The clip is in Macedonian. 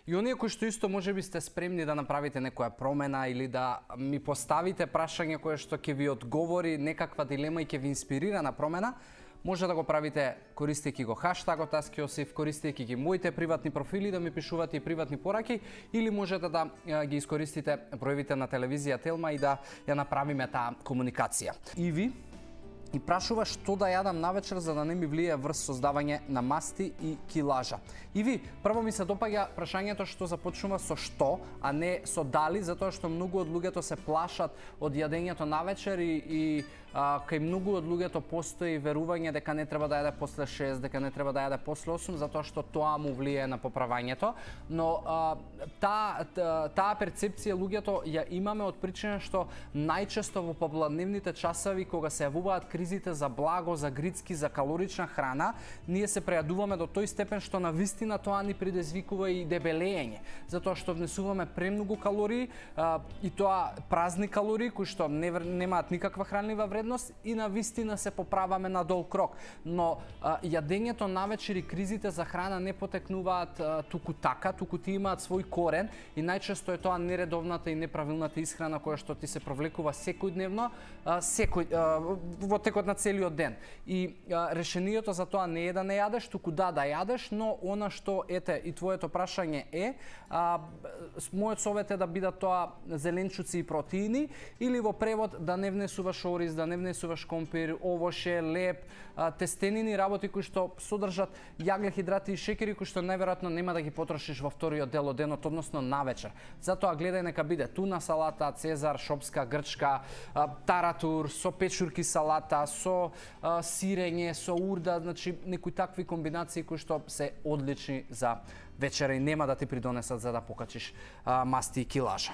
и оние кои што исто можеби сте спремни да направите некоја промена или да ми поставите прашање кое што ќе ви одговори некаква дилема и ќе ви инспирира на промена, може да го правите користејќи го хаштагот AskJosif, користејќи ги моите приватни профили, да ми пишувате и приватни пораки, или можете да ги искористите проявите на телевизија Телма и да ја направиме таа комуникација. И ви и прашува што да јадам навечер за да не ми влие врз создавање на масти и килажа. И ви, прво ми се допаѓа прашањето што започнува со што, а не со дали, затоа што многу од луѓето се плашат од јадењето навечер и кај многу од луѓето постои верување дека не треба да јаде после 6, дека не треба да јаде после 8, затоа што тоа му влие на поправањето, но таа перцепција луѓето ја имаме од причина што најчесто во попладневните часови кога се јавуваат кризите за благо, за грицки, за калорична храна, ние се прејадуваме до тој степен што навистина тоа ни предизвикува и дебелење, затоа што внесуваме премногу калории и тоа празни калории кои што немаат никаква хранлива вредност и навистина се поправаме на дол крок. Но јадењето навечер и кризите за храна не потекнуваат туку така, туку ти имаат свој корен и најчесто е тоа нередовната и неправилната исхрана која што ти се провлекува секојдневно, во текот на целиот ден. И решението за тоа не е да не јадеш, туку да јадеш, но она што ете и твоето прашање е, мојот совет е да бидат тоа зеленчуци и протеини или во превод да не внесуваш ориз, да не внесуваш компир, овоше, леп, тестенини, работи кои што содржат јаглехидрати и шекери кои што најверојатно нема да ги потрошиш во вториот дел од денот, односно навечер. Затоа гледај нека биде туна салата, цезар, шопска, грчка, таратур, со печурки салата, со сирење, со урда, значи некои такви комбинации кои што се одлични за вечера и нема да ти придонесат за да покачиш масти и килажа.